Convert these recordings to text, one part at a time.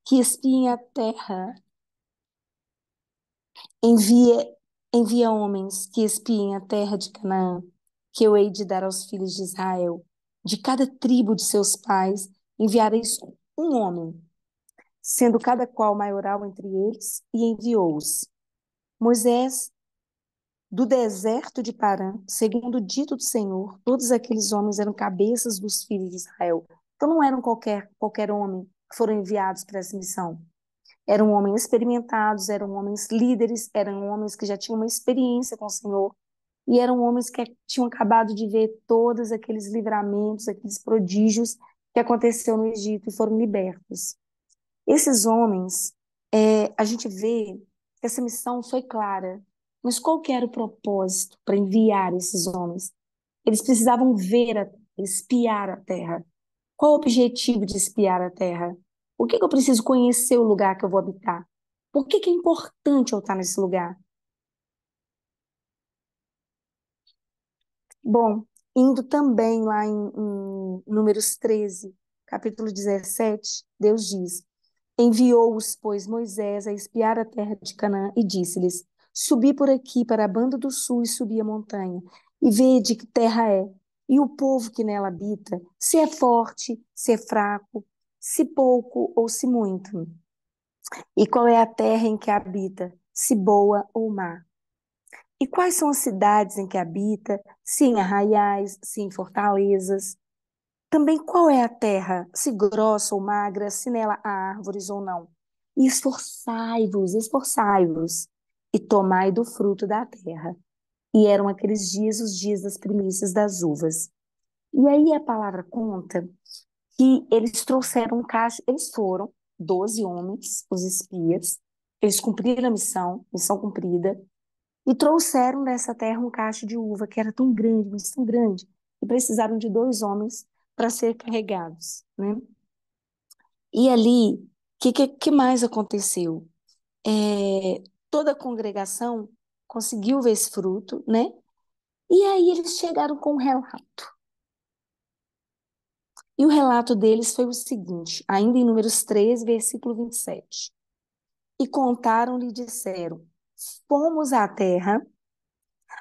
que espiem a terra, envia, envia homens que espiem a terra de Canaã, que eu hei de dar aos filhos de Israel. De cada tribo de seus pais enviareis um homem, sendo cada qual maioral entre eles, e enviou-os. Moisés, do deserto de Parã, segundo o dito do Senhor, todos aqueles homens eram cabeças dos filhos de Israel. Então não eram qualquer homem que foram enviados para essa missão. Eram homens experimentados, eram homens líderes, eram homens que já tinham uma experiência com o Senhor, e eram homens que tinham acabado de ver todos aqueles livramentos, aqueles prodígios que aconteceu no Egito e foram libertos. Esses homens, a gente vê que essa missão foi clara, mas qual que era o propósito para enviar esses homens? Eles precisavam ver espiar a terra. Qual o objetivo de espiar a terra? Por que que eu preciso conhecer o lugar que eu vou habitar? Por que que é importante eu estar nesse lugar? Bom, indo também lá em Números 13, capítulo 17, Deus diz: Enviou-os, pois, Moisés a espiar a terra de Canaã e disse-lhes: Subi por aqui para a banda do sul e subi a montanha, e vede que terra é, e o povo que nela habita, se é forte, se é fraco, se pouco ou se muito. E qual é a terra em que habita, se boa ou má? E quais são as cidades em que habita, se em arraiais, se em fortalezas? Também qual é a terra, se grossa ou magra, se nela há árvores ou não? E esforçai-vos, esforçai-vos, e tomai do fruto da terra. E eram aqueles dias os dias das primícias das uvas. E aí a palavra conta que eles trouxeram um cacho, eles foram 12 homens, os espias, eles cumpriram a missão, missão cumprida, e trouxeram dessa terra um cacho de uva que era tão grande, mas tão grande, e precisaram de dois homens para ser carregados, né? E ali, o que mais aconteceu? Toda a congregação conseguiu ver esse fruto, né? E aí eles chegaram com um relato. E o relato deles foi o seguinte, ainda em Números 13, versículo 27. E contaram-lhe e disseram: Fomos à terra,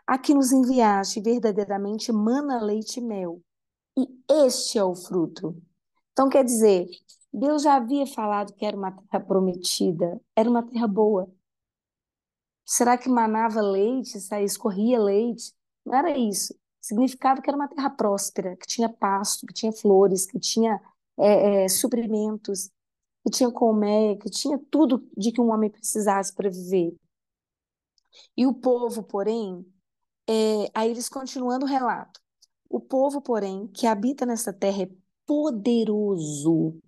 a que nos enviaste verdadeiramente mana, leite e mel. E este é o fruto. Então, quer dizer, Deus já havia falado que era uma terra prometida, era uma terra boa. Será que manava leite, escorria leite? Não era isso. Significava que era uma terra próspera, que tinha pasto, que tinha flores, que tinha suprimentos, que tinha colmeia, que tinha tudo de que um homem precisasse para viver. E o povo, porém, aí eles continuando o relato. O povo, porém, que habita nessa terra é poderoso,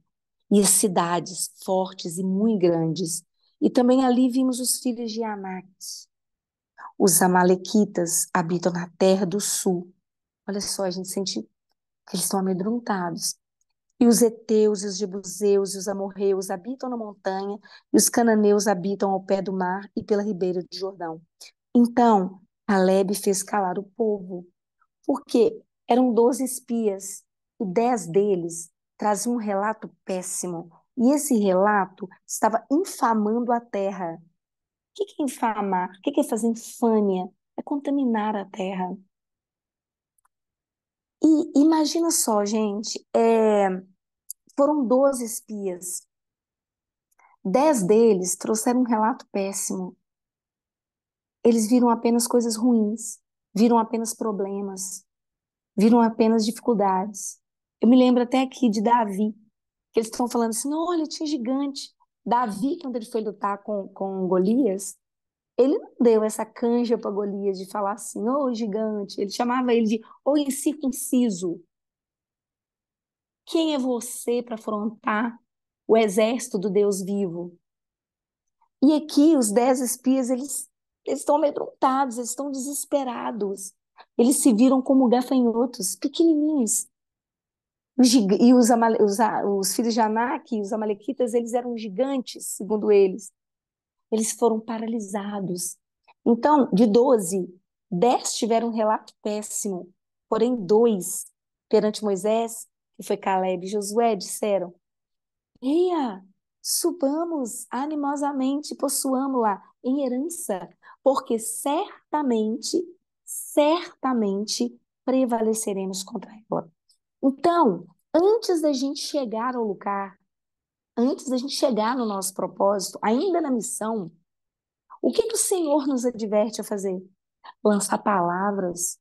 e as cidades fortes e muito grandes. E também ali vimos os filhos de Anak. Os amalequitas habitam na terra do sul. Olha só, a gente sente que eles estão amedrontados. E os heteus, e os jebuseus e os amorreus habitam na montanha, e os cananeus habitam ao pé do mar e pela ribeira do Jordão. Então, Calebe fez calar o povo, porque eram 12 espias, e 10 deles traziam um relato péssimo. E esse relato estava infamando a terra. O que é infamar? O que é fazer infâmia? É contaminar a terra. E imagina só, gente, foram 12 espias. 10 deles trouxeram um relato péssimo. Eles viram apenas coisas ruins, viram apenas problemas, viram apenas dificuldades. Eu me lembro até aqui de Davi, que eles estão falando assim, olha, tinha gigante. Davi, quando ele foi lutar com Golias, ele não deu essa canja para Golias de falar assim, ô gigante. Ele chamava ele de ô incircunciso. Quem é você para afrontar o exército do Deus vivo? E aqui os 10 espias, eles estão amedrontados, eles estão desesperados. Eles se viram como gafanhotos, pequenininhos. E os filhos de Anak, os amalequitas, eles eram gigantes, segundo eles. Eles foram paralisados. Então, de 12, 10 tiveram um relato péssimo, porém dois, perante Moisés, que foi Caleb e Josué, disseram, Eia! subamos animosamente, possuamos-la em herança, porque certamente prevaleceremos contra ela. Então, antes da gente chegar ao lugar, antes da gente chegar no nosso propósito, ainda na missão, o que que o Senhor nos adverte a fazer? Lançar palavras,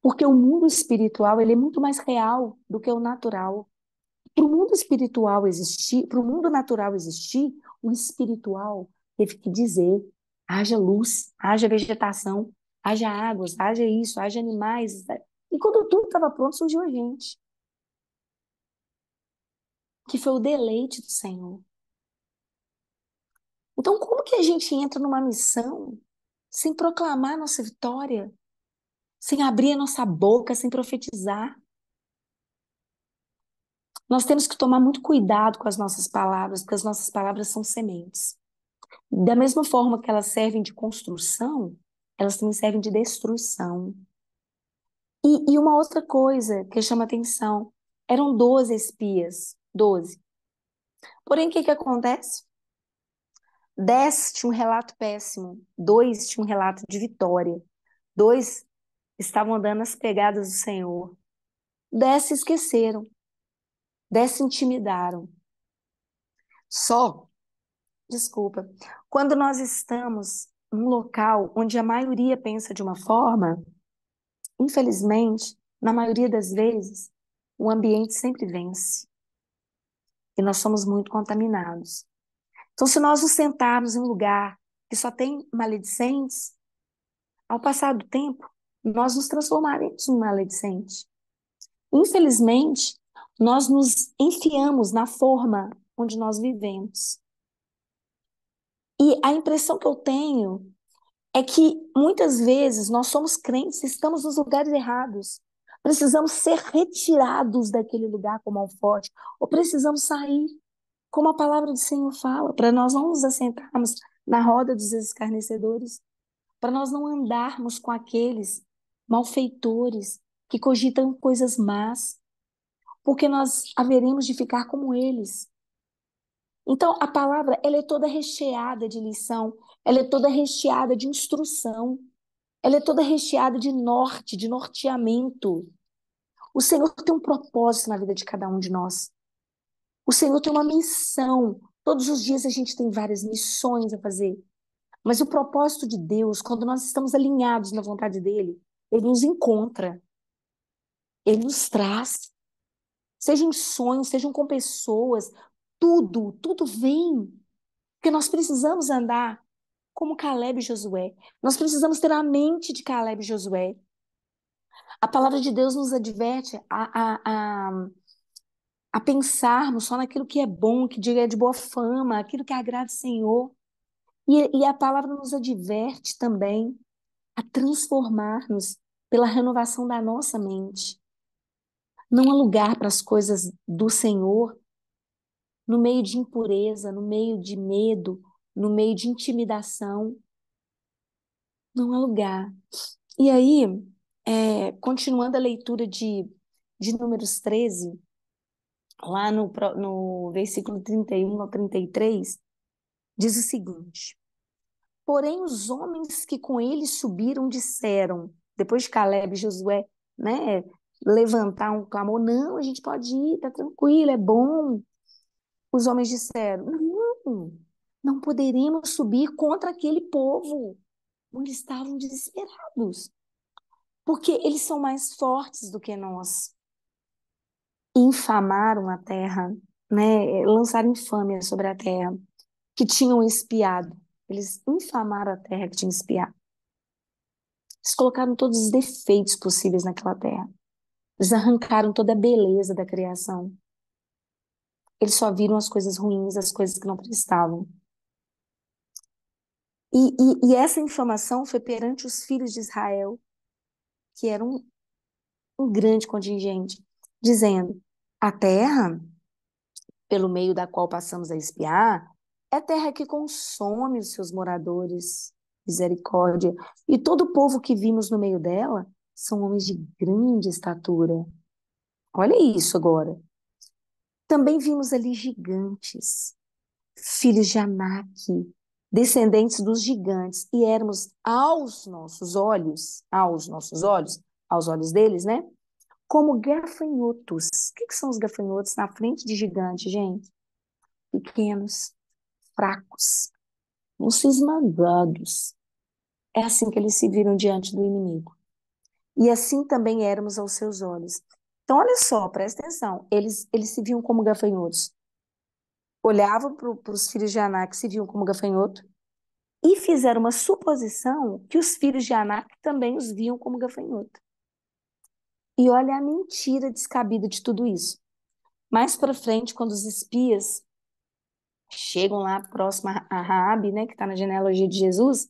porque o mundo espiritual, ele é muito mais real do que o natural. Para o mundo espiritual existir, para o mundo natural existir, o espiritual teve que dizer: haja luz, haja vegetação, haja águas, haja isso, haja animais. E quando tudo estava pronto, surgiu a gente, que foi o deleite do Senhor. Então, como que a gente entra numa missão sem proclamar nossa vitória, sem abrir a nossa boca, sem profetizar? Nós temos que tomar muito cuidado com as nossas palavras, porque as nossas palavras são sementes. Da mesma forma que elas servem de construção, elas também servem de destruição. E uma outra coisa que chama atenção, eram 12 espias, 12. Porém, o que que acontece? 10 tinham um relato péssimo, 2 tinham um relato de vitória, 2 estavam andando nas pegadas do Senhor, 10 se esqueceram, 10 se intimidaram. Só, desculpa, quando nós estamos num local onde a maioria pensa de uma forma, infelizmente, na maioria das vezes, o ambiente sempre vence e nós somos muito contaminados. Então, se nós nos sentarmos em um lugar que só tem maledicentes, ao passar do tempo, nós nos transformaremos em maledicente. Infelizmente, nós nos enfiamos na forma onde nós vivemos. E a impressão que eu tenho é que muitas vezes nós somos crentes e estamos nos lugares errados. Precisamos ser retirados daquele lugar como alforje, ou precisamos sair, como a palavra do Senhor fala, para nós não nos assentarmos na roda dos escarnecedores, para nós não andarmos com aqueles malfeitores que cogitam coisas más, porque nós haveremos de ficar como eles. Então, a palavra, ela é toda recheada de lição, ela é toda recheada de instrução, ela é toda recheada de norte, de norteamento. O Senhor tem um propósito na vida de cada um de nós. O Senhor tem uma missão. Todos os dias a gente tem várias missões a fazer. Mas o propósito de Deus, quando nós estamos alinhados na vontade dele, ele nos encontra, ele nos traz. Sejam em sonhos, sejam com pessoas, tudo vem. Porque nós precisamos andar como Caleb e Josué. Nós precisamos ter a mente de Caleb e Josué. A palavra de Deus nos adverte a pensarmos só naquilo que é bom, que é de boa fama, aquilo que agrada o Senhor. E a palavra nos adverte também a transformar-nos pela renovação da nossa mente. Não há lugar para as coisas do Senhor no meio de impureza, no meio de medo, no meio de intimidação. Não há lugar. E aí, continuando a leitura de Números 13, lá no versículo 31 ao 33, diz o seguinte: porém, os homens que com ele subiram disseram, depois de Caleb e Josué, né, levantar um clamor, não, a gente pode ir, tá tranquilo, é bom. Os homens disseram, não poderíamos subir contra aquele povo. Eles estavam desesperados, porque eles são mais fortes do que nós. Infamaram a terra, né, lançaram infâmia sobre a terra que tinham espiado. Eles infamaram a terra que tinha espiado. Eles colocaram todos os defeitos possíveis naquela terra. Eles arrancaram toda a beleza da criação. Eles só viram as coisas ruins, as coisas que não prestavam. E essa infamação foi perante os filhos de Israel, que eram um grande contingente, dizendo: a terra, pelo meio da qual passamos a espiar, é terra que consome os seus moradores. Misericórdia. E todo o povo que vimos no meio dela são homens de grande estatura. Olha isso agora. Também vimos ali gigantes. filhos de Aнаque, descendentes dos gigantes, e éramos aos olhos deles, né? Como gafanhotos. O que são os gafanhotos na frente de gigante, gente? Pequenos, fracos, uns esmagados. É assim que eles se viram diante do inimigo. E assim também éramos aos seus olhos. Então, olha só, presta atenção. Eles se viam como gafanhotos. Olhavam para os filhos de Anak, se viam como gafanhoto, e fizeram uma suposição que os filhos de Anak também os viam como gafanhoto. E olha a mentira descabida de tudo isso. Mais para frente, quando os espias chegam lá próximo a Raabe, né, que está na genealogia de Jesus,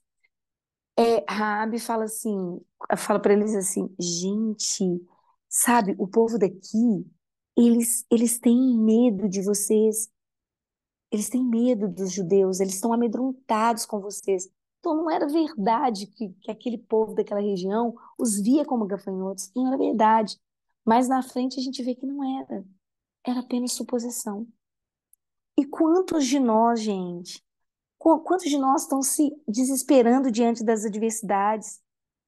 Raabe fala assim, fala para eles assim, gente, sabe, o povo daqui, eles têm medo de vocês, eles têm medo dos judeus, eles estão amedrontados com vocês. Então não era verdade que aquele povo daquela região os via como gafanhotos, não era verdade. Mas na frente a gente vê que não era, era apenas suposição. E quantos de nós, gente, quantos de nós estão se desesperando diante das adversidades,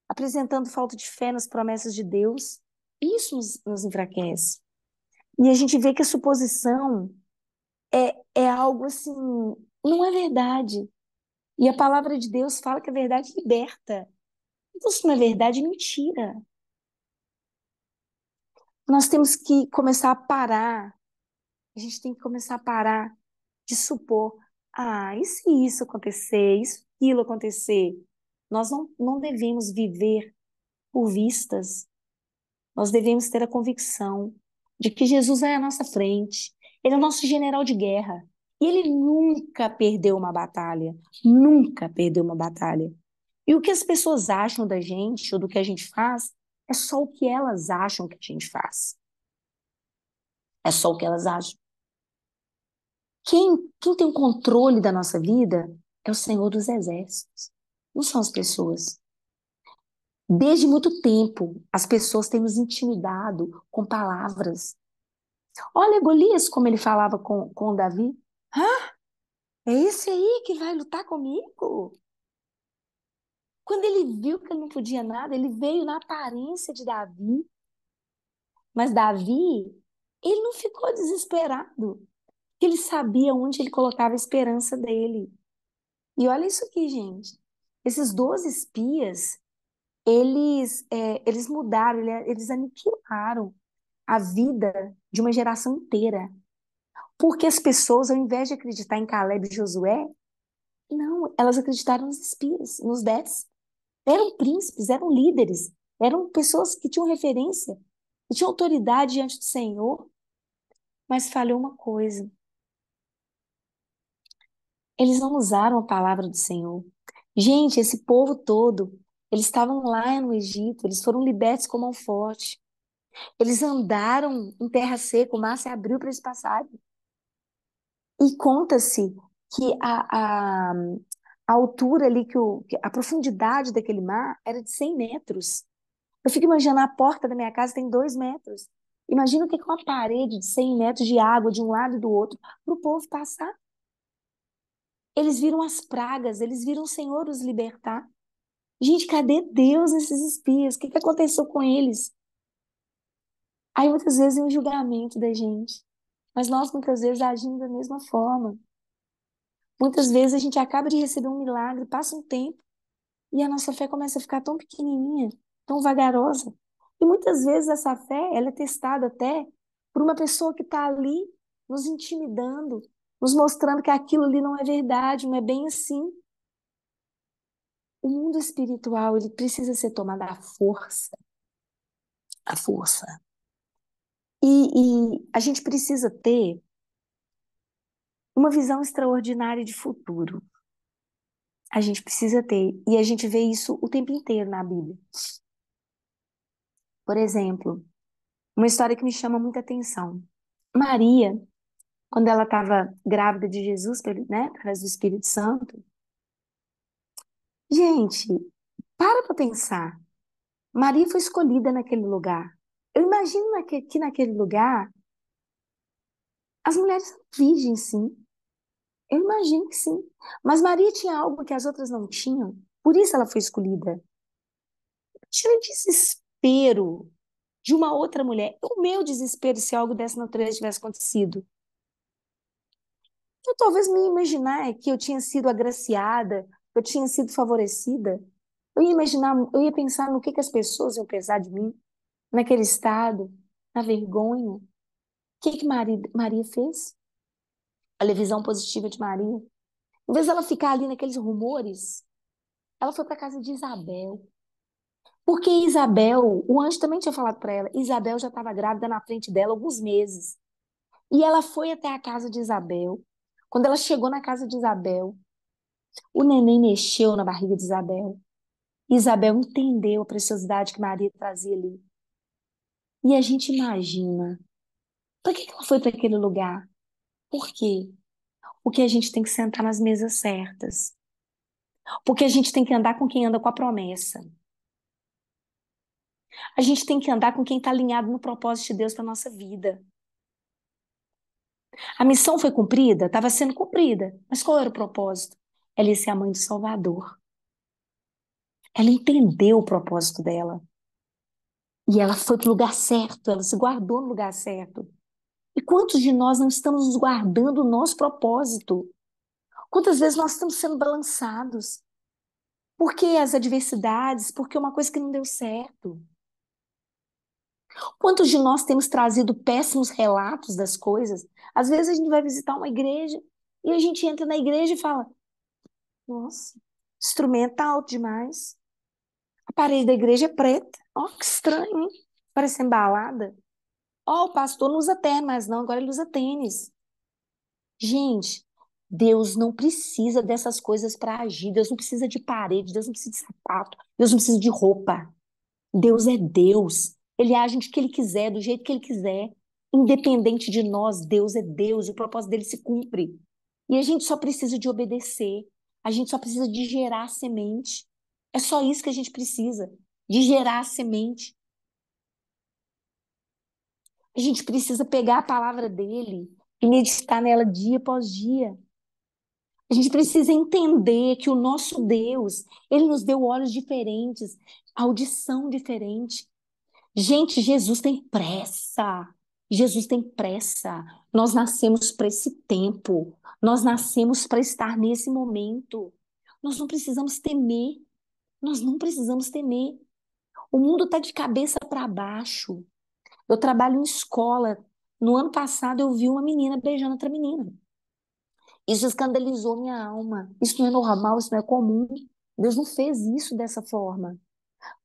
apresentando falta de fé nas promessas de Deus? Isso nos enfraquece. E a gente vê que a suposição é algo assim, não é verdade. E a palavra de Deus fala que a verdade liberta. Então, se não é verdade, é mentira. Nós temos que começar a parar. A gente tem que começar a parar de supor, e se isso acontecer, isso, aquilo acontecer? Nós não devemos viver por vistas. Nós devemos ter a convicção de que Jesus vai à nossa frente. Ele é o nosso general de guerra. E ele nunca perdeu uma batalha. Nunca perdeu uma batalha. E o que as pessoas acham da gente ou do que a gente faz é só o que elas acham que a gente faz. É só o que elas acham. Quem tem o controle da nossa vida é o Senhor dos Exércitos. Não são as pessoas. Desde muito tempo, as pessoas têm nos intimidado com palavras. Olha Golias como ele falava com Davi. Ah, é esse aí que vai lutar comigo? Quando ele viu que ele não podia nada, ele veio na aparência de Davi. Mas Davi, ele não ficou desesperado. Ele sabia onde ele colocava a esperança dele. E olha isso aqui, gente. Esses 12 espias, eles mudaram, eles aniquilaram a vida de uma geração inteira. Porque as pessoas, ao invés de acreditar em Caleb e Josué, não, elas acreditaram nos espias, nos 10. Eram príncipes, eram líderes, eram pessoas que tinham referência, que tinham autoridade diante do Senhor, mas falhou uma coisa. Eles não usaram a palavra do Senhor. Gente, esse povo todo, eles estavam lá no Egito, eles foram libertos com mão forte. Eles andaram em terra seca, o mar se abriu para eles passarem. E conta-se que a altura ali, que a profundidade daquele mar era de 100 metros. Eu fico imaginando, a porta da minha casa tem 2 metros. Imagina o que é uma parede de 100 metros de água de um lado e do outro para o povo passar. Eles viram as pragas, eles viram o Senhor os libertar. Gente, cadê Deus nesses espias? O que aconteceu com eles? Aí muitas vezes é um julgamento da gente. Mas nós muitas vezes agimos da mesma forma. Muitas vezes a gente acaba de receber um milagre, passa um tempo e a nossa fé começa a ficar tão pequenininha, tão vagarosa. E muitas vezes essa fé, ela é testada até por uma pessoa que está ali nos intimidando, nos mostrando que aquilo ali não é verdade, não é bem assim. O mundo espiritual, ele precisa ser tomado à força, à força. E a gente precisa ter uma visão extraordinária de futuro. A gente precisa ter, e a gente vê isso o tempo inteiro na Bíblia. Por exemplo, uma história que me chama muita atenção. Maria, quando ela estava grávida de Jesus, né, através do Espírito Santo, gente, para pensar. Maria foi escolhida naquele lugar. Eu imagino que naquele lugar as mulheres são virgens, sim. Eu imagino que sim. Mas Maria tinha algo que as outras não tinham. Por isso ela foi escolhida. Tinha o desespero de uma outra mulher. O meu desespero se algo dessa natureza tivesse acontecido. Eu talvez me imaginar que eu tinha sido agraciada, eu tinha sido favorecida. Eu ia imaginar, eu ia pensar no que as pessoas iam pensar de mim, naquele estado, na vergonha. O que Maria fez? A visão positiva de Maria. Em vez dela ficar ali naqueles rumores, ela foi para casa de Isabel. Porque Isabel, o anjo também tinha falado para ela, Isabel já estava grávida na frente dela alguns meses. E ela foi até a casa de Isabel. Quando ela chegou na casa de Isabel, o neném mexeu na barriga de Isabel. Isabel entendeu a preciosidade que Maria trazia ali. E a gente imagina, para que ela foi para aquele lugar? Por quê? Porque a gente tem que sentar nas mesas certas. Porque a gente tem que andar com quem anda com a promessa. A gente tem que andar com quem está alinhado no propósito de Deus para nossa vida. A missão foi cumprida? Estava sendo cumprida. Mas qual era o propósito? Ela ia ser a mãe do Salvador. Ela entendeu o propósito dela. E ela foi para o lugar certo, ela se guardou no lugar certo. E quantos de nós não estamos nos guardando o nosso propósito? Quantas vezes nós estamos sendo balançados? Por que as adversidades? Porque uma coisa que não deu certo. Quantos de nós temos trazido péssimos relatos das coisas? Às vezes a gente vai visitar uma igreja e a gente entra na igreja e fala: nossa, instrumento tá alto demais. A parede da igreja é preta. Ó, que estranho, hein? Parece embalada. Ó, o pastor não usa terno, mas não, agora ele usa tênis. Gente, Deus não precisa dessas coisas para agir. Deus não precisa de parede, Deus não precisa de sapato, Deus não precisa de roupa. Deus é Deus. Ele age onde que ele quiser, do jeito que ele quiser. Independente de nós, Deus é Deus, o propósito dele se cumpre. E a gente só precisa de obedecer. A gente só precisa de gerar semente. É só isso que a gente precisa, de gerar semente. A gente precisa pegar a palavra dele e meditar nela dia após dia. A gente precisa entender que o nosso Deus, ele nos deu olhos diferentes, audição diferente. Gente, Jesus tem pressa. Jesus tem pressa. Nós nascemos para esse tempo. Nós nascemos para estar nesse momento. Nós não precisamos temer. Nós não precisamos temer. O mundo está de cabeça para baixo. Eu trabalho em escola. No ano passado eu vi uma menina beijando outra menina. Isso escandalizou minha alma. Isso não é normal, isso não é comum. Deus não fez isso dessa forma.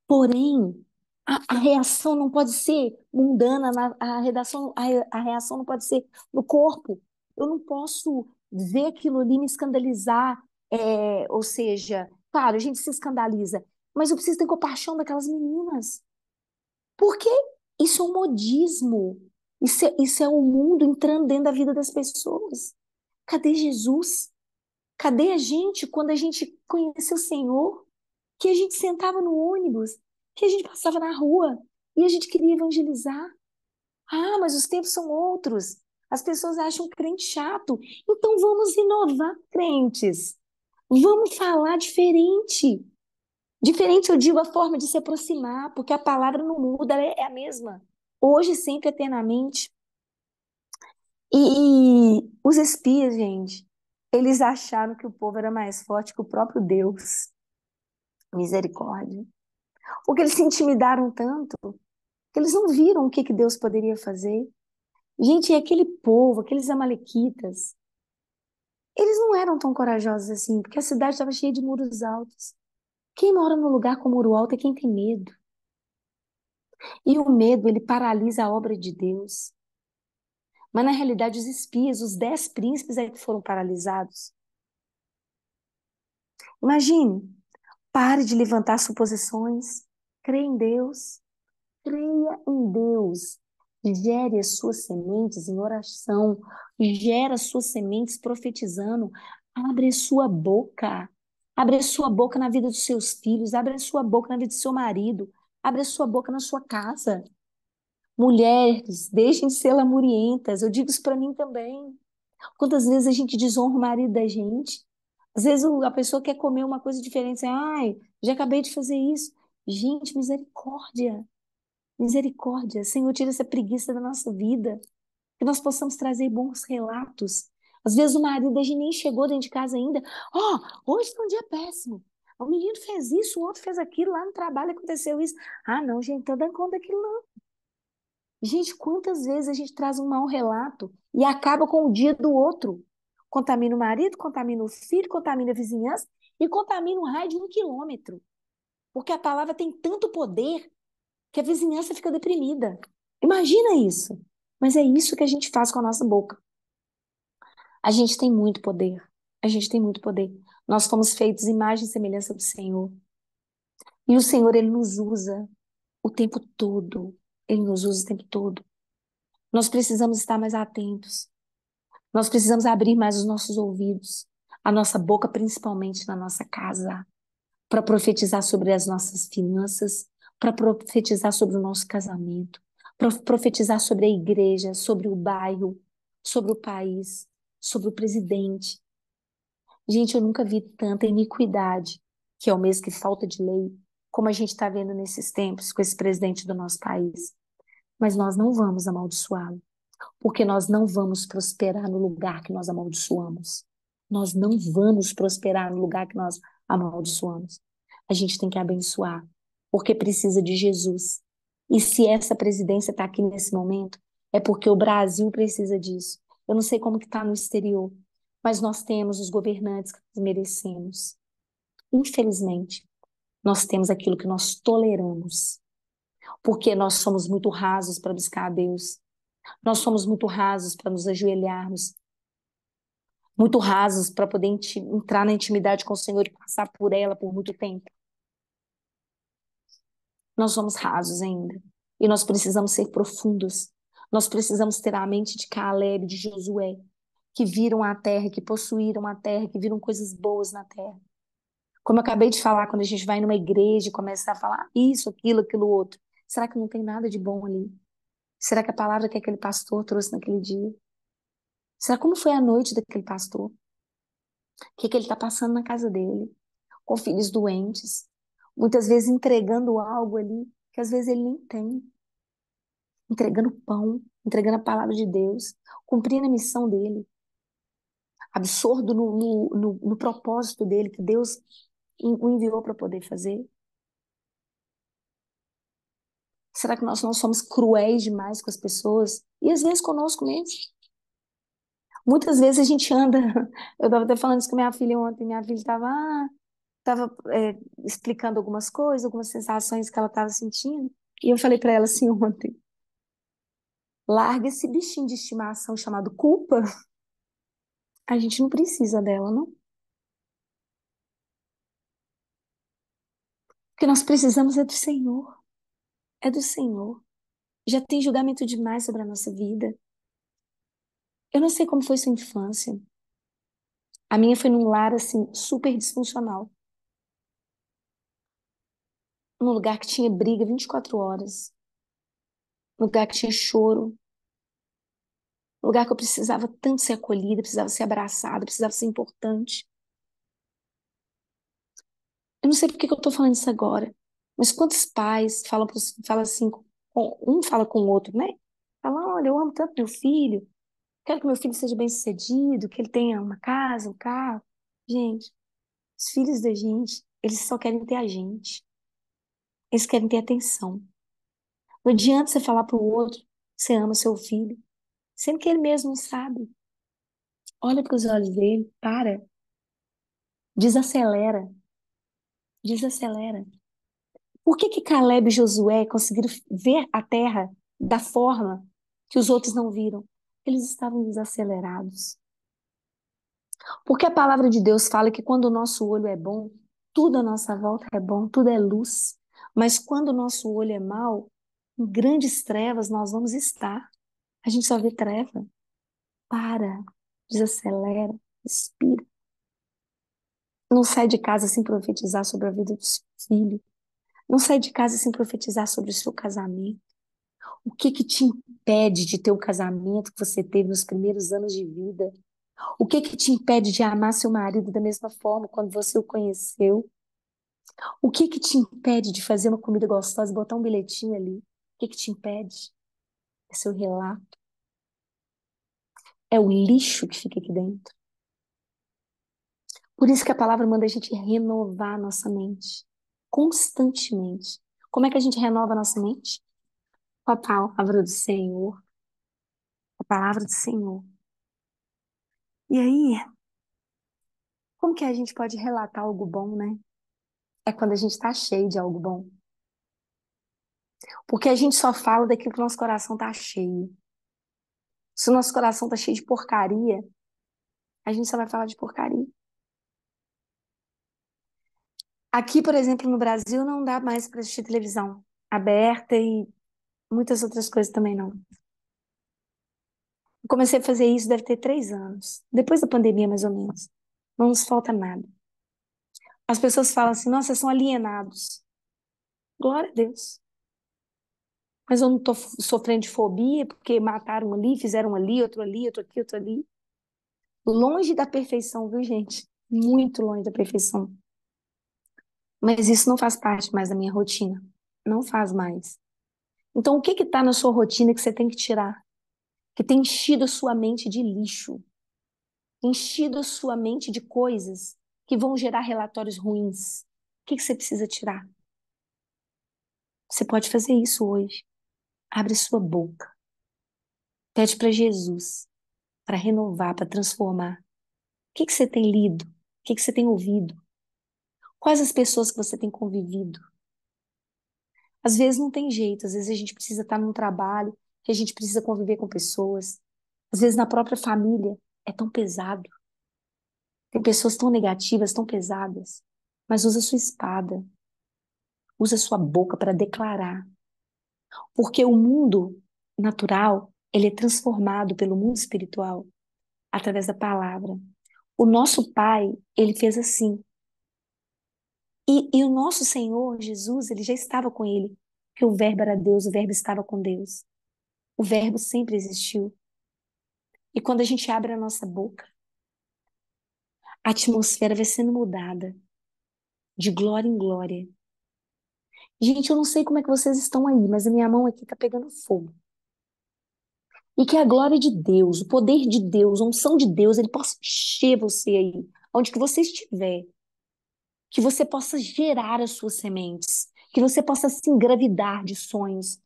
Porém, a reação não pode ser mundana, a reação não pode ser no corpo. Eu não posso ver aquilo ali me escandalizar. Ou seja, claro, a gente se escandaliza, mas eu preciso ter compaixão daquelas meninas. Porque isso é um modismo. Isso é o mundo entrando dentro da vida das pessoas. Cadê Jesus? Cadê a gente quando a gente conheceu o Senhor? Que a gente sentava no ônibus, que a gente passava na rua e a gente queria evangelizar. Ah, mas os tempos são outros. As pessoas acham crente chato. Então vamos inovar, crentes. Vamos falar diferente. Diferente, eu digo, a forma de se aproximar, porque a palavra não muda, ela é a mesma. Hoje, sempre, eternamente. E os espias, gente, eles acharam que o povo era mais forte que o próprio Deus. Misericórdia. Porque eles se intimidaram tanto que eles não viram o que que Deus poderia fazer. Gente, e aquele povo, aqueles amalequitas, eles não eram tão corajosos assim, porque a cidade estava cheia de muros altos. Quem mora num lugar com muro alto é quem tem medo. E o medo, ele paralisa a obra de Deus. Mas na realidade, os espias, os 10 príncipes é que foram paralisados. Imagine, pare de levantar suposições. Crê em Deus. Creia em Deus. Gere as suas sementes em oração. Gera as suas sementes profetizando. Abre a sua boca. Abre a sua boca na vida dos seus filhos. Abre a sua boca na vida do seu marido. Abre a sua boca na sua casa. Mulheres, deixem de ser lamurientas. Eu digo isso para mim também. Quantas vezes a gente desonra o marido da gente? Às vezes a pessoa quer comer uma coisa diferente, assim, ai, já acabei de fazer isso. Gente, misericórdia, misericórdia. Senhor, tira essa preguiça da nossa vida, que nós possamos trazer bons relatos. Às vezes o marido da gente nem chegou dentro de casa ainda. Hoje foi um dia péssimo. O menino fez isso, o outro fez aquilo, lá no trabalho aconteceu isso. Ah, não, gente, tô dando conta daquilo não. Gente, quantas vezes a gente traz um mau relato e acaba com o dia do outro? Contamina o marido, contamina o filho, contamina a vizinhança e contamina um raio de 1 quilômetro. Porque a palavra tem tanto poder que a vizinhança fica deprimida. Imagina isso. Mas é isso que a gente faz com a nossa boca. A gente tem muito poder. A gente tem muito poder. Nós fomos feitos imagem e semelhança do Senhor. E o Senhor, Ele nos usa o tempo todo. Ele nos usa o tempo todo. Nós precisamos estar mais atentos. Nós precisamos abrir mais os nossos ouvidos, a nossa boca, principalmente na nossa casa, para profetizar sobre as nossas finanças, para profetizar sobre o nosso casamento, para profetizar sobre a igreja, sobre o bairro, sobre o país, sobre o presidente. Gente, eu nunca vi tanta iniquidade, que é o mesmo que falta de lei, como a gente está vendo nesses tempos com esse presidente do nosso país. Mas nós não vamos amaldiçoá-lo, porque nós não vamos prosperar no lugar que nós amaldiçoamos. Nós não vamos prosperar no lugar que nós amaldiçoamos. A gente tem que abençoar, porque precisa de Jesus. E se essa presidência está aqui nesse momento, é porque o Brasil precisa disso. Eu não sei como que está no exterior, mas nós temos os governantes que nós merecemos. Infelizmente, nós temos aquilo que nós toleramos, porque nós somos muito rasos para buscar a Deus. Nós somos muito rasos para nos ajoelharmos, muito rasos para poder entrar na intimidade com o Senhor e passar por ela por muito tempo. Nós somos rasos ainda. E nós precisamos ser profundos. Nós precisamos ter a mente de Caleb, de Josué, que viram a terra, que possuíram a terra, que viram coisas boas na terra. Como eu acabei de falar, quando a gente vai numa igreja e começa a falar isso, aquilo outro, será que não tem nada de bom ali? Será que a palavra que aquele pastor trouxe naquele dia? Será como foi a noite daquele pastor? Que ele está passando na casa dele, com filhos doentes, muitas vezes entregando algo ali que às vezes ele nem tem, entregando pão, entregando a palavra de Deus, cumprindo a missão dele, absorto no propósito dele, que Deus o enviou para poder fazer. Será que nós não somos cruéis demais com as pessoas? E às vezes conosco mesmo. Muitas vezes a gente anda. Eu estava até falando isso com minha filha ontem. Minha filha estava explicando algumas coisas, algumas sensações que ela estava sentindo. E eu falei para ela assim ontem: larga esse bichinho de estimação chamado culpa. A gente não precisa dela, não. O que nós precisamos é do Senhor. É do Senhor. Já tem julgamento demais sobre a nossa vida. Eu não sei como foi sua infância. A minha foi num lar, assim, super disfuncional. Num lugar que tinha briga 24 horas. Num lugar que tinha choro. Num lugar que eu precisava tanto ser acolhida, precisava ser abraçada, precisava ser importante. Eu não sei por que que eu tô falando isso agora, mas quantos pais falam assim, um fala com o outro, né? Fala, olha, eu amo tanto meu filho, quero que meu filho seja bem-sucedido, que ele tenha uma casa, um carro. Gente, os filhos da gente, eles só querem ter a gente. Eles querem ter atenção. Não adianta você falar pro outro que você ama seu filho, sendo que ele mesmo não sabe. Olha para os olhos dele, para, desacelera, desacelera. Por que que Caleb e Josué conseguiram ver a terra da forma que os outros não viram? Eles estavam desacelerados. Porque a palavra de Deus fala que quando o nosso olho é bom, tudo à nossa volta é bom, tudo é luz. Mas quando o nosso olho é mau, em grandes trevas nós vamos estar. A gente só vê treva. Para, desacelera, respira. Não sai de casa sem profetizar sobre a vida do seu filho. Não sai de casa sem profetizar sobre o seu casamento. O que que te impede de ter o casamento que você teve nos primeiros anos de vida? O que que te impede de amar seu marido da mesma forma quando você o conheceu? O que que te impede de fazer uma comida gostosa e botar um bilhetinho ali? O que que te impede? É seu relato. É o lixo que fica aqui dentro. Por isso que a palavra manda a gente renovar a nossa mente constantemente. Como é que a gente renova a nossa mente? Com a palavra do Senhor. A palavra do Senhor. E aí, como que a gente pode relatar algo bom, né? É quando a gente está cheio de algo bom. Porque a gente só fala daquilo que o nosso coração está cheio. Se o nosso coração está cheio de porcaria, a gente só vai falar de porcaria. Aqui, por exemplo, no Brasil, não dá mais para assistir televisão aberta e muitas outras coisas também não. Eu comecei a fazer isso, deve ter 3 anos. Depois da pandemia, mais ou menos. Não nos falta nada. As pessoas falam assim, nossa, são alienados. Glória a Deus. Mas eu não estou sofrendo de fobia porque mataram ali, fizeram ali, outro aqui, outro ali. Longe da perfeição, viu, gente? Muito longe da perfeição. Mas isso não faz parte mais da minha rotina. Não faz mais. Então, o que que está na sua rotina que você tem que tirar? Que tem enchido a sua mente de lixo, enchido a sua mente de coisas que vão gerar relatórios ruins. O que que você precisa tirar? Você pode fazer isso hoje. Abre sua boca. Pede para Jesus, para renovar, para transformar. O que que você tem lido? O que que você tem ouvido? Quais as pessoas que você tem convivido? Às vezes não tem jeito, às vezes a gente precisa estar num trabalho, que a gente precisa conviver com pessoas. Às vezes na própria família é tão pesado. Tem pessoas tão negativas, tão pesadas. Mas usa sua espada, usa sua boca para declarar. Porque o mundo natural, ele é transformado pelo mundo espiritual através da palavra. O nosso Pai, ele fez assim. E o nosso Senhor Jesus, ele já estava com ele. Porque o Verbo era Deus, o Verbo estava com Deus. O Verbo sempre existiu. E quando a gente abre a nossa boca, a atmosfera vai sendo mudada de glória em glória. Gente, eu não sei como é que vocês estão aí, mas a minha mão aqui tá pegando fogo. E que a glória de Deus, o poder de Deus, a unção de Deus, ele possa encher você aí, onde que você estiver. Que você possa gerar as suas sementes. Que você possa se engravidar de sonhos.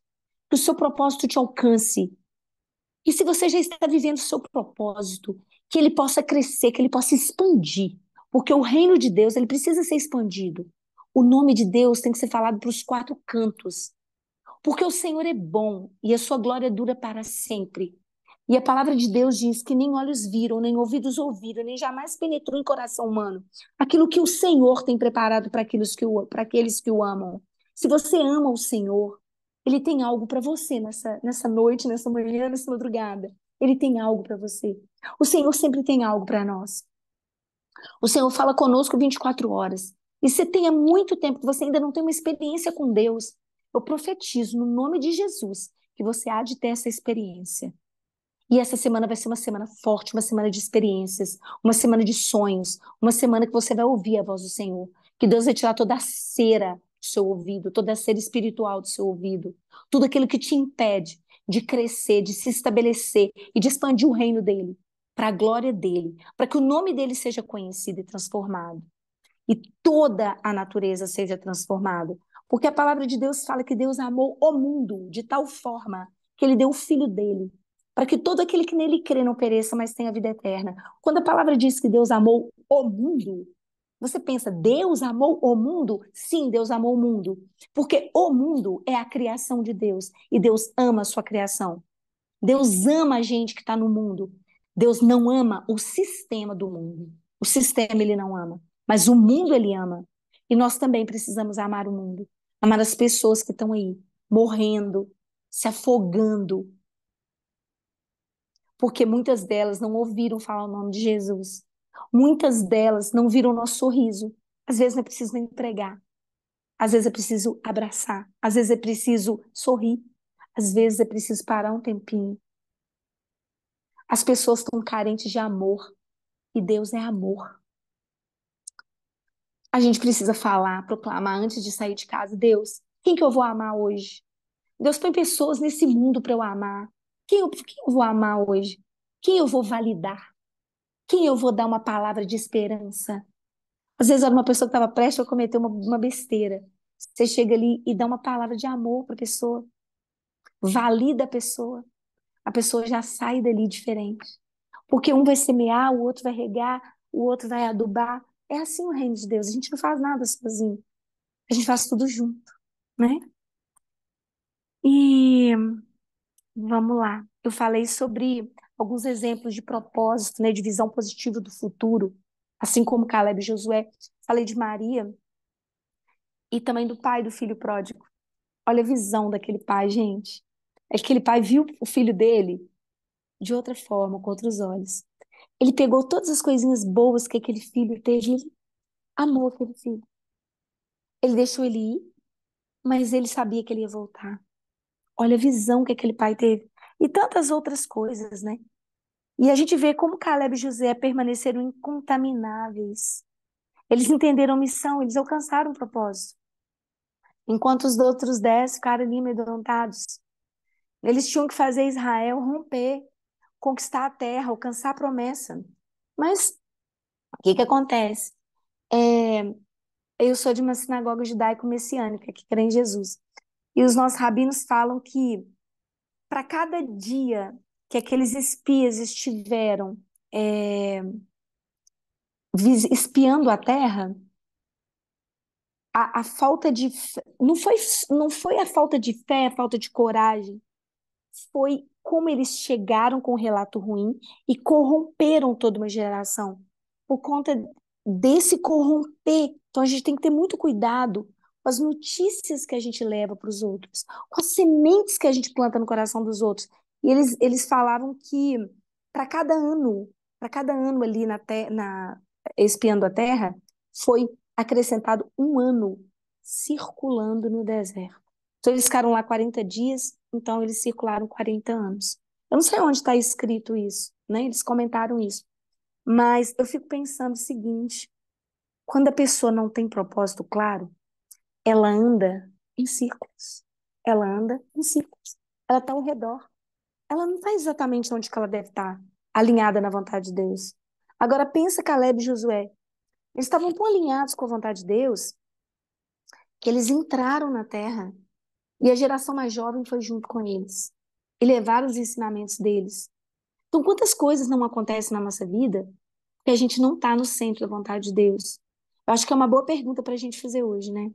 Que o seu propósito te alcance. E se você já está vivendo o seu propósito, que ele possa crescer, que ele possa expandir. Porque o reino de Deus, ele precisa ser expandido. O nome de Deus tem que ser falado para os 4 cantos. Porque o Senhor é bom e a sua glória dura para sempre. E a palavra de Deus diz que nem olhos viram, nem ouvidos ouviram, nem jamais penetrou em coração humano aquilo que o Senhor tem preparado para aqueles que o amam. Se você ama o Senhor, Ele tem algo para você nessa noite, nessa manhã, nessa madrugada. Ele tem algo para você. O Senhor sempre tem algo para nós. O Senhor fala conosco 24 horas. E você tem há muito tempo que você ainda não tem uma experiência com Deus. Eu profetizo no nome de Jesus que você há de ter essa experiência. E essa semana vai ser uma semana forte, uma semana de experiências, uma semana de sonhos, uma semana que você vai ouvir a voz do Senhor. Que Deus vai tirar toda a cera do seu ouvido, toda a cera espiritual do seu ouvido, tudo aquilo que te impede de crescer, de se estabelecer e de expandir o reino dele, para a glória dele, para que o nome dele seja conhecido e transformado. E toda a natureza seja transformada. Porque a palavra de Deus fala que Deus amou o mundo de tal forma que ele deu o filho dele, para que todo aquele que nele crê não pereça, mas tenha vida eterna. Quando a palavra diz que Deus amou o mundo, você pensa, Deus amou o mundo? Sim, Deus amou o mundo. Porque o mundo é a criação de Deus e Deus ama a sua criação. Deus ama a gente que está no mundo. Deus não ama o sistema do mundo. O sistema ele não ama, mas o mundo ele ama. E nós também precisamos amar o mundo, amar as pessoas que estão aí, morrendo, se afogando, porque muitas delas não ouviram falar o nome de Jesus. Muitas delas não viram o nosso sorriso. Às vezes não é preciso nem pregar. Às vezes é preciso abraçar. Às vezes é preciso sorrir. Às vezes é preciso parar um tempinho. As pessoas estão carentes de amor. E Deus é amor. A gente precisa falar, proclamar antes de sair de casa. Deus, quem que eu vou amar hoje? Deus põe pessoas nesse mundo para eu amar. Quem eu vou amar hoje? Quem eu vou validar? Quem eu vou dar uma palavra de esperança? Às vezes era uma pessoa que estava prestes a cometer uma besteira. Você chega ali e dá uma palavra de amor para a pessoa, valida a pessoa já sai dali diferente. Porque um vai semear, o outro vai regar, o outro vai adubar. É assim o reino de Deus. A gente não faz nada sozinho. A gente faz tudo junto, né? E vamos lá. Eu falei sobre alguns exemplos de propósito, né, de visão positiva do futuro, assim como Caleb e Josué. Falei de Maria e também do pai do filho pródigo. Olha a visão daquele pai, gente. Aquele pai viu o filho dele de outra forma, com outros olhos. Ele pegou todas as coisinhas boas que aquele filho teve e ele amou aquele filho. Ele deixou ele ir, mas ele sabia que ele ia voltar. Olha a visão que aquele pai teve. E tantas outras coisas, né? E a gente vê como Caleb e José permaneceram incontamináveis. Eles entenderam a missão, eles alcançaram o propósito. Enquanto os outros 10 ficaram ali amedrontados. Eles tinham que fazer Israel romper, conquistar a terra, alcançar a promessa. Mas o que que acontece? É, eu sou de uma sinagoga judaico-messiânica que crê em Jesus. E os nossos rabinos falam que para cada dia que aqueles espias estiveram é, espiando a terra, a falta de fé, não foi a falta de fé, a falta de coragem, foi como eles chegaram com o relato ruim e corromperam toda uma geração. Por conta desse corromper. Então a gente tem que ter muito cuidado com as notícias que a gente leva para os outros, com as sementes que a gente planta no coração dos outros. E eles falavam que para cada ano, para cada ano ali espiando a terra, foi acrescentado um ano circulando no deserto. Então eles ficaram lá 40 dias, então eles circularam 40 anos. Eu não sei onde está escrito isso, né? Eles comentaram isso. Mas eu fico pensando o seguinte: quando a pessoa não tem propósito claro, ela anda em círculos. Ela anda em círculos. Ela está ao redor. Ela não está exatamente onde que ela deve estar, alinhada na vontade de Deus. Agora pensa Caleb e Josué. Eles estavam tão alinhados com a vontade de Deus que eles entraram na terra e a geração mais jovem foi junto com eles e levaram os ensinamentos deles. Então, quantas coisas não acontecem na nossa vida porque a gente não está no centro da vontade de Deus? Eu acho que é uma boa pergunta para a gente fazer hoje, né?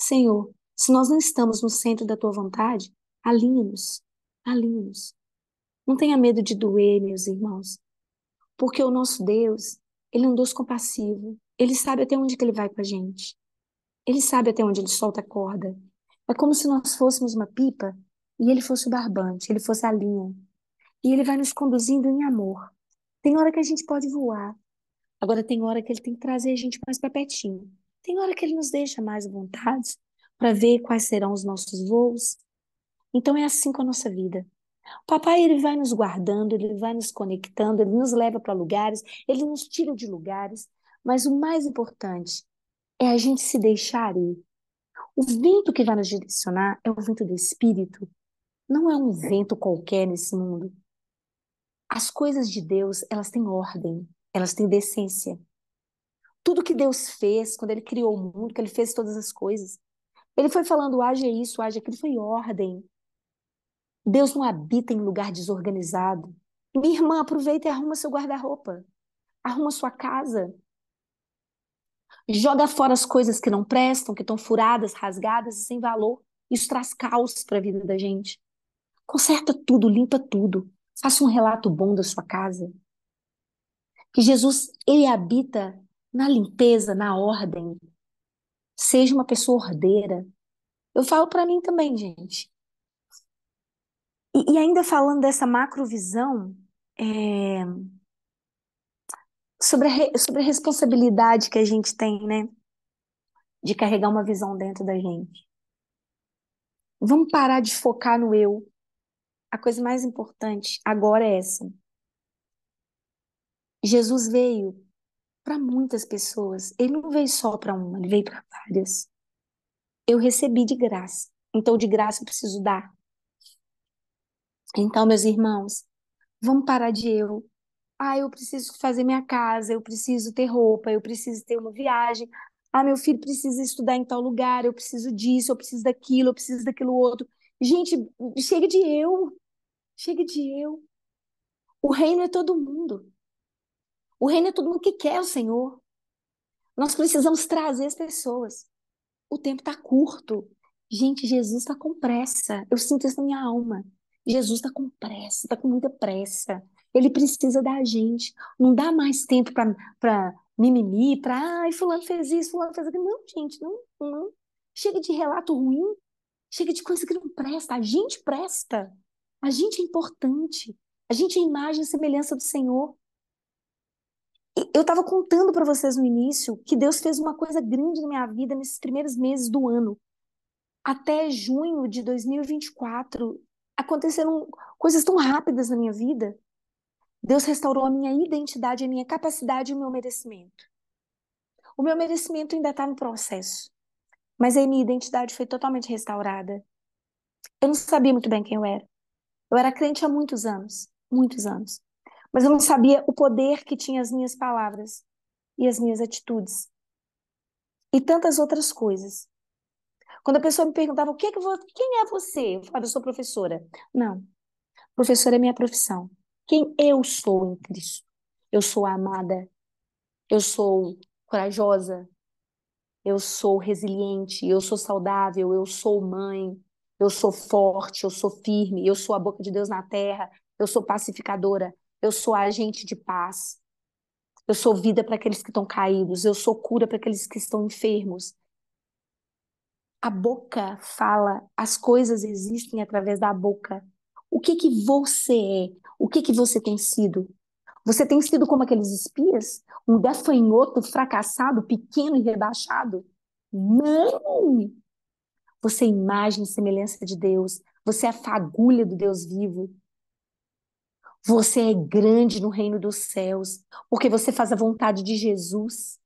Senhor, se nós não estamos no centro da tua vontade, alinha-nos, alinha-nos. Não tenha medo de doer, meus irmãos, porque o nosso Deus, ele é um Deus compassivo. Ele sabe até onde que ele vai com a gente. Ele sabe até onde ele solta a corda. É como se nós fôssemos uma pipa e ele fosse o barbante, ele fosse a linha. E ele vai nos conduzindo em amor. Tem hora que a gente pode voar, agora tem hora que ele tem que trazer a gente mais para pertinho. Tem hora que ele nos deixa mais à vontade para ver quais serão os nossos voos. Então é assim com a nossa vida. O papai, ele vai nos guardando, ele vai nos conectando, ele nos leva para lugares, ele nos tira de lugares, mas o mais importante é a gente se deixar ir. O vento que vai nos direcionar é o vento do Espírito, não é um vento qualquer nesse mundo. As coisas de Deus, elas têm ordem, elas têm decência. Tudo que Deus fez, quando Ele criou o mundo, que Ele fez todas as coisas, Ele foi falando, haja isso, haja aquilo, foi ordem. Deus não habita em lugar desorganizado. Minha irmã, aproveita e arruma seu guarda-roupa. Arruma sua casa. Joga fora as coisas que não prestam, que estão furadas, rasgadas e sem valor. Isso traz caos para a vida da gente. Conserta tudo, limpa tudo. Faça um relato bom da sua casa. Que Jesus, ele habita na limpeza, na ordem. Seja uma pessoa ordeira. Eu falo para mim também, gente. E ainda falando dessa macrovisão, é, sobre a responsabilidade que a gente tem, né? De carregar uma visão dentro da gente. Vamos parar de focar no eu. A coisa mais importante agora é essa. Jesus veio para muitas pessoas. Ele não veio só para uma, ele veio para várias. Eu recebi de graça. Então, de graça eu preciso dar. Então, meus irmãos, vamos parar de eu. Ah, eu preciso fazer minha casa, eu preciso ter roupa, eu preciso ter uma viagem. Ah, meu filho precisa estudar em tal lugar, eu preciso disso, eu preciso daquilo outro. Gente, chega de eu, chega de eu. O reino é todo mundo. O reino é todo mundo que quer o Senhor. Nós precisamos trazer as pessoas. O tempo está curto. Gente, Jesus está com pressa. Eu sinto isso na minha alma. Jesus está com pressa, está com muita pressa. Ele precisa da gente. Não dá mais tempo para mimimi, para ai, fulano fez isso, fulano fez aquilo. Não, gente, não, não. Chega de relato ruim, chega de coisa que não presta. A gente presta. A gente é importante. A gente é imagem e semelhança do Senhor. Eu estava contando para vocês no início que Deus fez uma coisa grande na minha vida nesses primeiros meses do ano. Até junho de 2024, aconteceram coisas tão rápidas na minha vida. Deus restaurou a minha identidade, a minha capacidade e o meu merecimento. O meu merecimento ainda está no processo, mas a minha identidade foi totalmente restaurada. Eu não sabia muito bem quem eu era. Eu era crente há muitos anos. Mas eu não sabia o poder que tinha as minhas palavras e as minhas atitudes e tantas outras coisas. Quando a pessoa me perguntava quem é você? Eu falava, eu sou professora. Não, professora é minha profissão. Quem eu sou em Cristo? Eu sou amada, eu sou corajosa, eu sou resiliente, eu sou saudável, eu sou mãe, eu sou forte, eu sou firme, eu sou a boca de Deus na terra, eu sou pacificadora, eu sou agente de paz, eu sou vida para aqueles que estão caídos, eu sou cura para aqueles que estão enfermos. A boca fala, as coisas existem através da boca. O que que você é? O que que você tem sido? Você tem sido como aqueles espias? Um gafanhoto fracassado, pequeno e rebaixado? Não! Você é imagem e semelhança de Deus. Você é a fagulha do Deus vivo. Você é grande no reino dos céus, porque você faz a vontade de Jesus.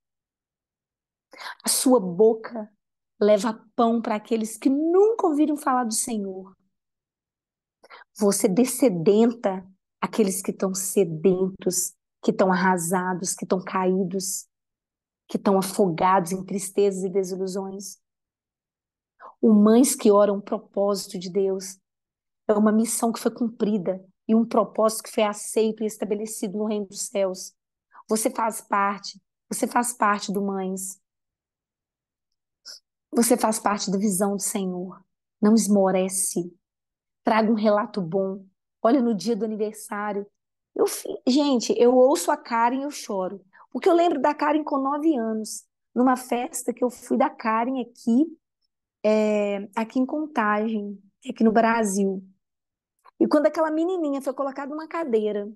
A sua boca leva pão para aqueles que nunca ouviram falar do Senhor. Você descedenta aqueles que estão sedentos, que estão arrasados, que estão caídos, que estão afogados em tristezas e desilusões. O Mães que Oram, um propósito de Deus. É uma missão que foi cumprida e um propósito que foi aceito e estabelecido no reino dos céus. Você faz parte do Mães. Você faz parte da visão do Senhor. Não esmorece. Traga um relato bom. Olha no dia do aniversário. Gente, eu ouço a Karen e eu choro. Porque eu lembro da Karen com 9 anos, numa festa que eu fui da Karen aqui em Contagem, aqui no Brasil. E quando aquela menininha foi colocada numa cadeira,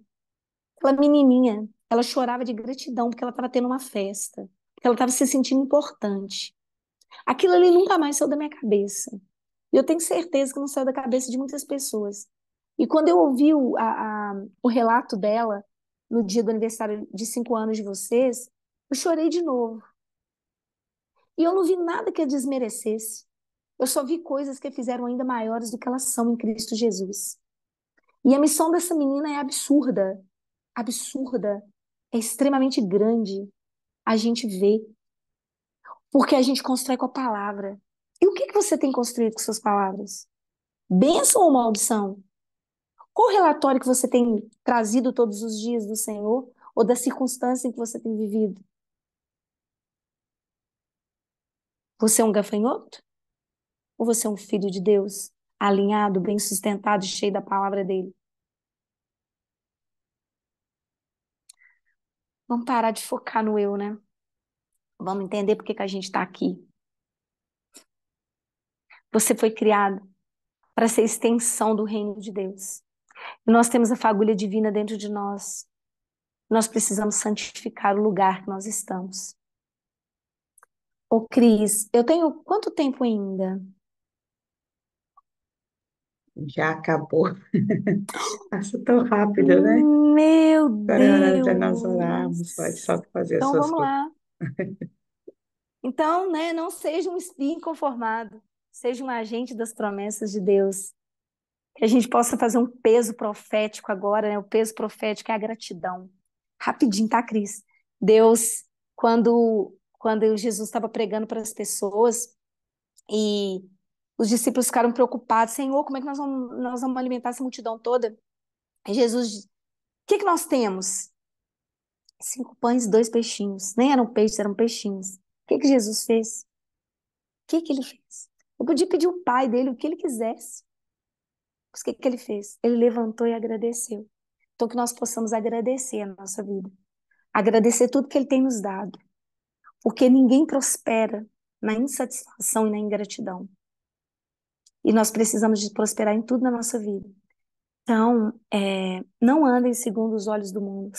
aquela menininha, ela chorava de gratidão porque ela estava tendo uma festa, porque ela estava se sentindo importante. Aquilo ali nunca mais saiu da minha cabeça. E eu tenho certeza que não saiu da cabeça de muitas pessoas. E quando eu ouvi o relato dela no dia do aniversário de 5 anos de vocês, eu chorei de novo. E eu não vi nada que a desmerecesse. Eu só vi coisas que a fizeram ainda maiores do que elas são em Cristo Jesus. E a missão dessa menina é absurda, absurda, é extremamente grande. A gente vê, porque a gente constrói com a palavra. E o que que você tem construído com suas palavras? Bênção ou maldição? Qual o relatório que você tem trazido todos os dias do Senhor ou da circunstância em que você tem vivido? Você é um gafanhoto? Ou você é um filho de Deus, alinhado, bem sustentado, cheio da palavra dele? Vamos parar de focar no eu, né? Vamos entender por que que a gente está aqui. Você foi criado para ser extensão do reino de Deus. E nós temos a fagulha divina dentro de nós. Nós precisamos santificar o lugar que nós estamos. Ô, Cris, eu tenho quanto tempo ainda? Já acabou. Passa tão rápido, né? Meu Agora é hora de nós orarmos. Pode Deus! só fazer as Então suas vamos coisas. lá. Então, né, não seja um espírito inconformado, seja um agente das promessas de Deus. Que a gente possa fazer um peso profético agora, né? O peso profético é a gratidão. Rapidinho, tá, Cris? Deus, quando Jesus estava pregando para as pessoas e os discípulos ficaram preocupados, Senhor, como é que nós vamos alimentar essa multidão toda? E Jesus, o que que nós temos? 5 pães e 2 peixinhos. Nem eram peixes, eram peixinhos. O que que Jesus fez? O que que ele fez? Eu podia pedir o pai dele o que ele quisesse. Mas o que que ele fez? Ele levantou e agradeceu. Então, que nós possamos agradecer a nossa vida. Agradecer tudo que ele tem nos dado. Porque ninguém prospera na insatisfação e na ingratidão. E nós precisamos de prosperar em tudo na nossa vida. Então, não andem segundo os olhos do mundo.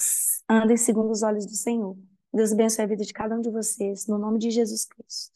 Andem segundo os olhos do Senhor. Deus abençoe a vida de cada um de vocês. No nome de Jesus Cristo.